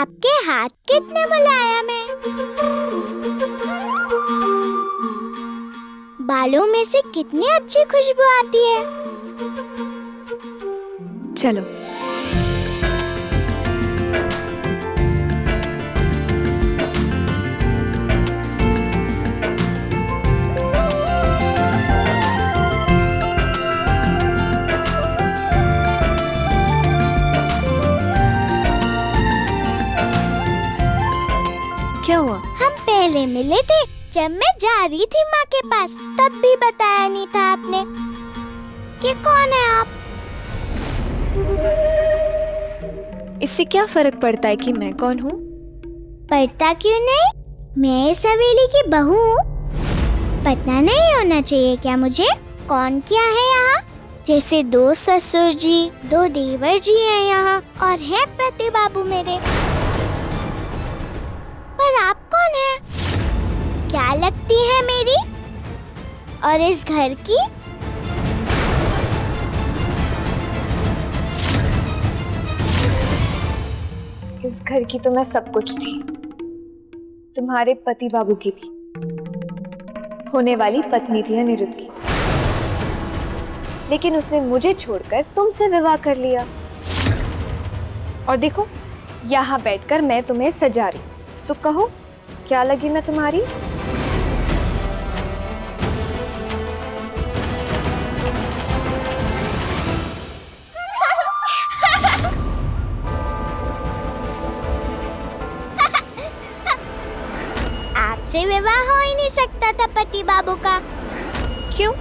आपके हाथ कितने मुलायम हैं। बालों में से कितनी अच्छी खुशबू आती है। चलो क्या हुआ? हम पहले मिले थे जब मैं जा रही थी माँ के पास, तब भी बताया नहीं था आपने कि कौन है आप। इससे क्या फर्क पड़ता है कि मैं कौन हूँ? पढ़ता क्यों नहीं, मैं इस हवेली की बहू हूँ। पता नहीं होना चाहिए क्या मुझे कौन क्या है यहाँ? जैसे 2 ससुर जी, 2 देवर जी हैं यहाँ और है पति बाबू मेरे। पर आप कौन हैं? क्या लगती है मेरी और इस घर की? इस घर की तो मैं सब कुछ थी, तुम्हारे पति बाबू की भी, होने वाली पत्नी थी अनिरुद्ध की, लेकिन उसने मुझे छोड़कर तुमसे विवाह कर लिया। और देखो यहाँ बैठकर मैं तुम्हें सजा रही, तो कहो क्या लगी मैं तुम्हारी? आपसे विवाह हो ही नहीं सकता था पति बाबू का। क्यों,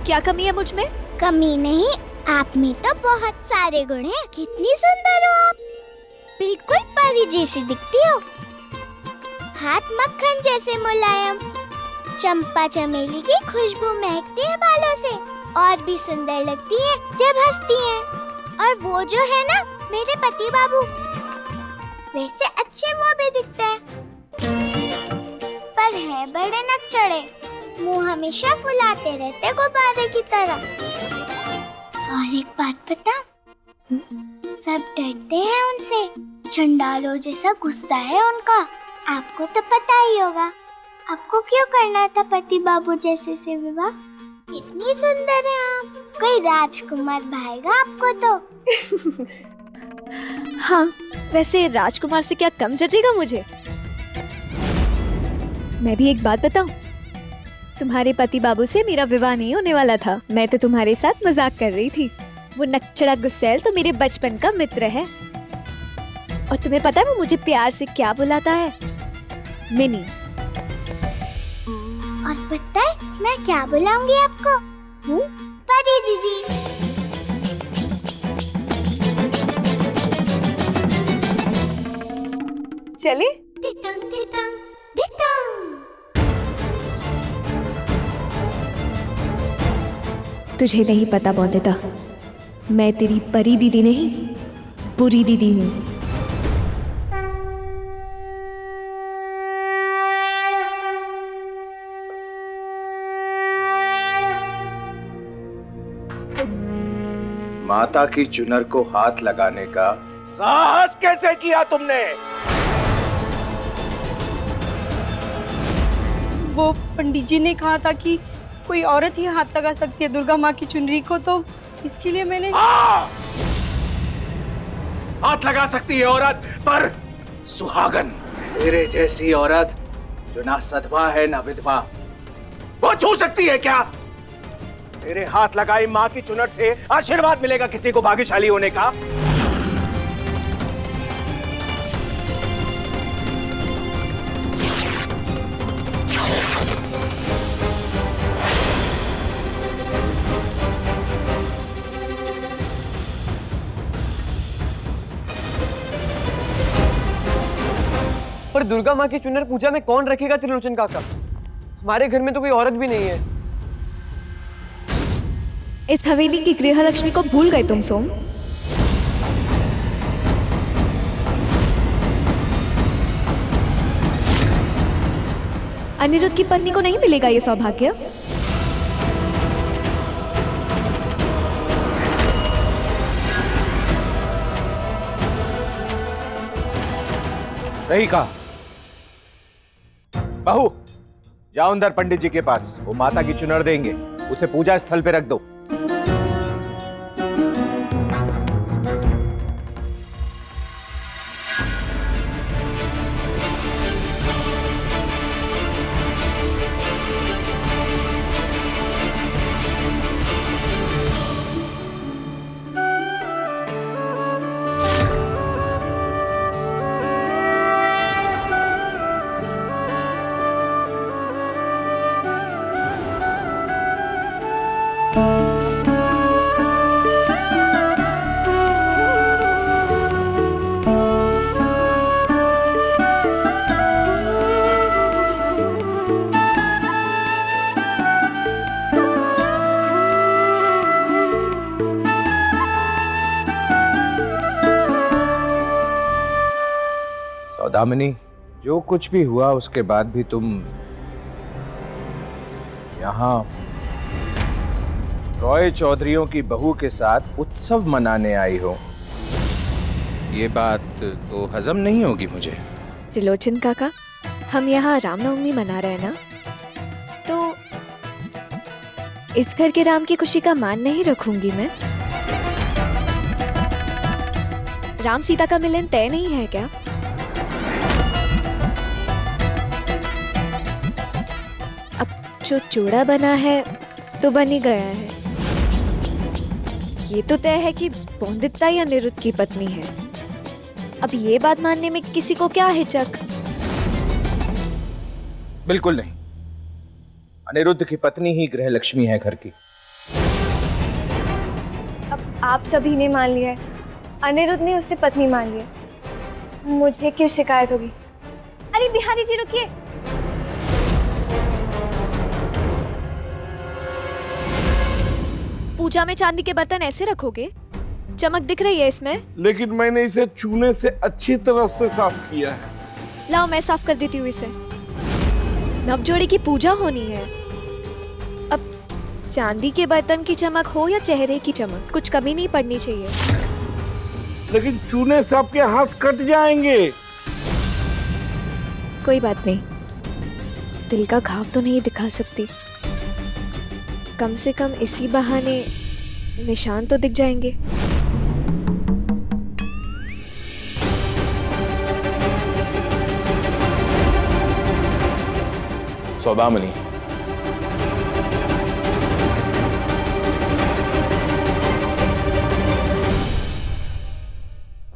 क्या कमी है मुझ में? कमी नहीं, आप में तो बहुत सारे गुण हैं। कितनी सुंदर हो आप, बिल्कुल परी जैसी दिखती हो। हाथ मक्खन जैसे मुलायम, चंपा चमेली की खुशबू महकती है बालों से, और भी सुंदर लगती है जब हंसती हैं। और वो जो है ना मेरे पति बाबू, वैसे अच्छे वो भी दिखते हैं, पर है बड़े नकचढ़े, मुंह हमेशा फुलाते रहते गुब्बारे की तरह। और एक बात बताऊं, सब डरते हैं उनसे, चंडालों जैसा गुस्सा है उनका। आपको तो पता ही होगा। आपको क्यों करना था पति बाबू जैसे से विवाह? इतनी सुंदर है आप, कोई राजकुमार भाएगा आपको तो। हाँ, वैसे राजकुमार से क्या कम जचेगा मुझे? मैं भी एक बात बताऊं, तुम्हारे पति बाबू से मेरा विवाह नहीं होने वाला था। मैं तो तुम्हारे साथ मजाक कर रही थी। वो नकचड़ा गुस्सैल तो मेरे बचपन का मित्र है। और तुम्हें पता है वो मुझे प्यार से क्या बुलाता है? मिनी। और पता है मैं क्या बुलाऊंगी आपको? परी दीदी। चले? तितंग तितंग तितंग। तुझे नहीं पता बौद्धिता, मैं तेरी परी दीदी नहीं, बुरी दीदी हूँ। माता की चुनर को हाथ लगाने का साहस कैसे किया तुमने? वो पंडित जी ने कहा था कि कोई औरत ही हाथ लगा सकती है दुर्गा माँ की चुनरी को, तो इसके लिए मैंने। हाथ लगा सकती है औरत, पर सुहागन तेरे जैसी औरत जो ना सधवा है ना विधवा, वो छू सकती है क्या? तेरे हाथ लगाई माँ की चुनर से आशीर्वाद मिलेगा किसी को भाग्यशाली होने का? पर दुर्गा माँ की चुनर पूजा में कौन रखेगा त्रिलोचन काका? हमारे घर में तो कोई औरत भी नहीं है। इस हवेली की गृहलक्ष्मी को भूल गए तुम सोम? अनिरुद्ध की पत्नी को नहीं मिलेगा ये सौभाग्य। सही कहा। बहू, जाओ अंदर पंडित जी के पास, वो माता की चुनर देंगे, उसे पूजा स्थल पे रख दो। सौदामिनी, जो कुछ भी हुआ उसके बाद भी तुम यहाँ रॉय चौधरियों की बहू के साथ उत्सव मनाने आई हो, ये बात तो हजम नहीं होगी मुझे। त्रिलोचन काका, हम यहाँ रामनवमी मना रहे हैं ना, तो इस घर के राम की खुशी का मान नहीं रखूंगी मैं? राम सीता का मिलन तय नहीं है क्या? अब जो जोड़ा बना है तो बन ही गया है। ये तो तय है कि पौंदित्य या निरुद्ध की पत्नी है। अब ये बात मानने में किसी को क्या हिचक? बिल्कुल नहीं, अनिरुद्ध की पत्नी ही गृह लक्ष्मी है घर की। अब आप सभी ने मान लिया है, अनिरुद्ध ने उससे पत्नी मान लिया, मुझे क्यों शिकायत होगी? अरे बिहारी जी रुकिए। पूजा में चांदी के बर्तन ऐसे रखोगे? चमक दिख रही है इसमें। लेकिन मैंने इसे चूने से अच्छी तरह से साफ किया है। लाओ मैं साफ कर देती हूँ इसे। नवजोड़े की पूजा होनी है। अब चांदी के बर्तन की चमक हो या चेहरे की चमक, कुछ कमी नहीं पड़नी चाहिए। लेकिन चूने से आपके हाथ कट जाएंगे। कोई बात नहीं, दिल का घाव तो नहीं दिखा सकती, कम से कम इसी बहाने निशान तो दिख जाएंगे। सौदामिनी,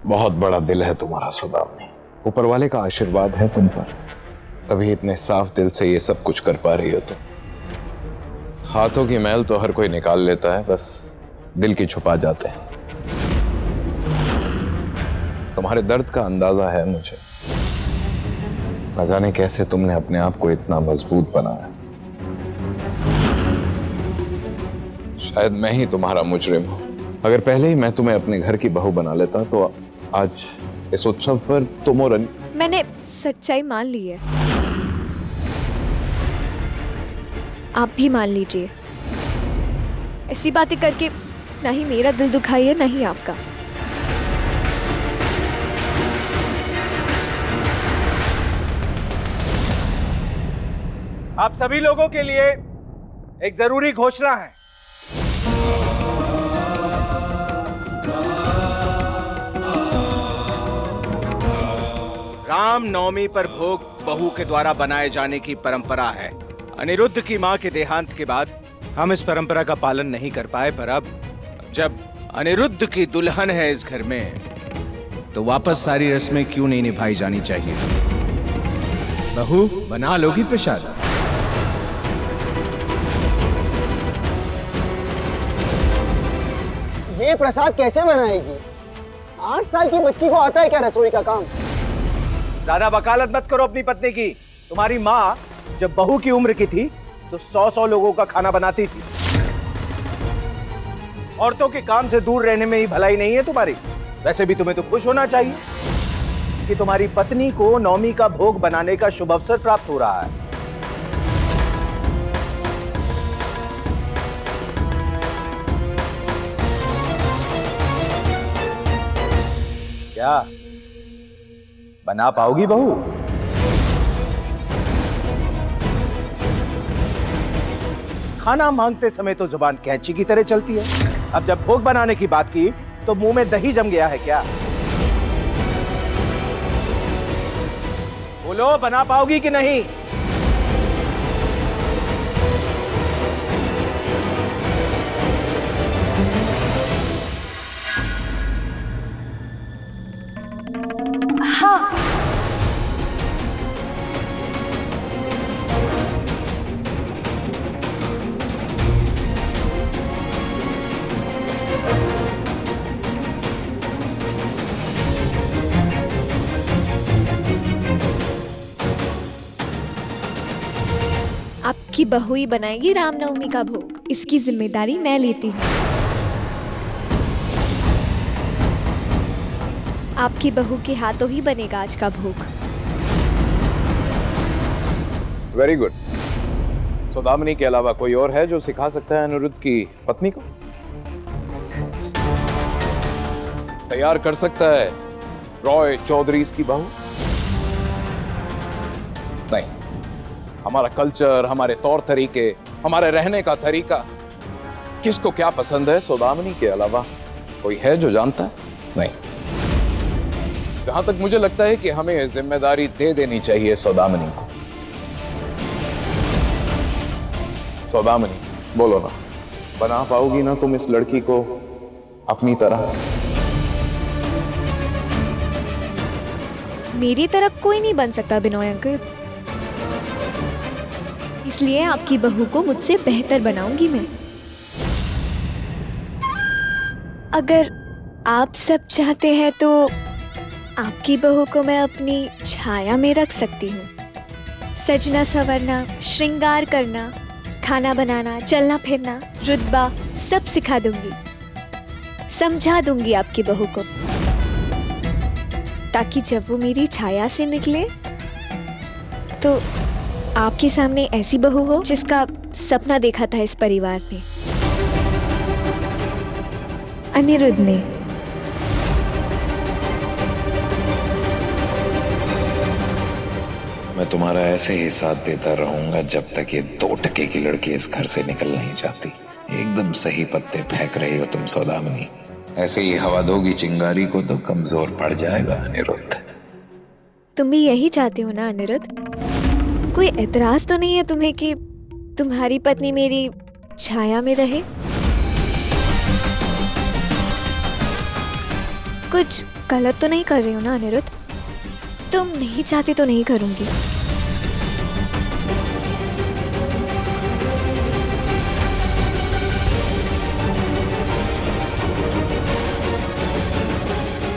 बहुत बड़ा दिल है तुम्हारा सौदामिनी। ऊपर वाले का आशीर्वाद है तुम पर, तभी इतने साफ दिल से ये सब कुछ कर पा रही हो तुम। हाथों की मैल तो हर कोई निकाल लेता है, बस दिल की छुपा जाते हैं। तुम्हारे दर्द का अंदाजा है मुझे, न जाने कैसे तुमने अपने आप को इतना मजबूत बनाया। शायद मैं ही तुम्हारा मुजरिम हूं। अगर पहले ही मैं तुम्हें अपने घर की बहू बना लेता तो आज इस उत्सव पर तुम और मैंने सच्चाई मान ली है, आप भी मान लीजिए। ऐसी बातें करके ना ही मेरा दिल दुखाई है, ना ही आपका। आप सभी लोगों के लिए एक जरूरी घोषणा है। राम नवमी पर भोग बहू के द्वारा बनाए जाने की परंपरा है। अनिरुद्ध की मां के देहांत के बाद हम इस परंपरा का पालन नहीं कर पाए, पर अब जब अनिरुद्ध की दुल्हन है इस घर में, तो वापस सारी रस्में क्यों नहीं निभाई जानी चाहिए? बहू, बना लोगी प्रसाद? ये प्रसाद कैसे बनाएगी? 8 साल की बच्ची को आता है क्या रसोई का काम? ज्यादा वकालत मत करो अपनी पत्नी की। तुम्हारी माँ जब बहू की उम्र की थी तो 100-100 लोगों का खाना बनाती थी। औरतों के काम से दूर रहने में ही भलाई नहीं है तुम्हारी। वैसे भी तुम्हें तो खुश होना चाहिए कि तुम्हारी पत्नी को नवमी का भोग बनाने का शुभ अवसर प्राप्त हो रहा है। क्या बना पाओगी बहू? खाना मांगते समय तो जुबान कैंची की तरह चलती है, अब जब भोग बनाने की बात की तो मुंह में दही जम गया है क्या? बोलो, बना पाओगी कि नहीं? हाँ। आपकी बहू ही बनाएगी रामनवमी का भोग, इसकी जिम्मेदारी मैं लेती हूँ। आपकी बहू के हाथों ही बनेगा आज का भोग। Very good. सौदामिनी के अलावा कोई और है जो सिखा सकता है अनिरुद्ध की पत्नी को? तैयार कर सकता है रॉय चौधरी की बहू? नहीं। हमारा कल्चर, हमारे तौर तरीके, हमारे रहने का तरीका, किसको क्या पसंद है सौदामिनी के अलावा कोई है जो जानता है? नहीं। जहां तक मुझे लगता है कि हमें जिम्मेदारी दे देनी चाहिए सौदामिनी को। सौदामिनी, बोलो ना, बना पाओगी ना तुम इस लड़की को अपनी तरह? मेरी तरफ कोई नहीं बन सकता बिनोय अंकल, इसलिए आपकी बहू को मुझसे बेहतर बनाऊंगी मैं। अगर आप सब चाहते हैं तो आपकी बहू को मैं अपनी छाया में रख सकती हूँ। सजना संवरना, श्रृंगार करना, खाना बनाना, चलना फिरना, रुतबा सब सिखा दूंगी, समझा दूंगी आपकी बहू को, ताकि जब वो मेरी छाया से निकले तो आपके सामने ऐसी बहू हो जिसका सपना देखा था इस परिवार ने, अनिरुद्ध ने। मैं तुम्हारा ऐसे ही साथ देता रहूंगा जब तक ये 2 टके की लड़की इस घर से निकल नहीं जाती। एकदम सही पत्ते फेंक रही हो तुम सौदामिनी। ऐसे ही हवा दोगी चिंगारी को तो कमजोर पड़ जाएगा अनिरुद्ध। तुम भी यही चाहते हो ना अनिरुद्ध? कोई एतराज तो नहीं है तुम्हें कि तुम्हारी पत्नी मेरी छाया में रहे? कुछ गलत तो नहीं कर रही हो ना अनिरुद्ध? तुम नहीं चाहते तो नहीं करूंगी।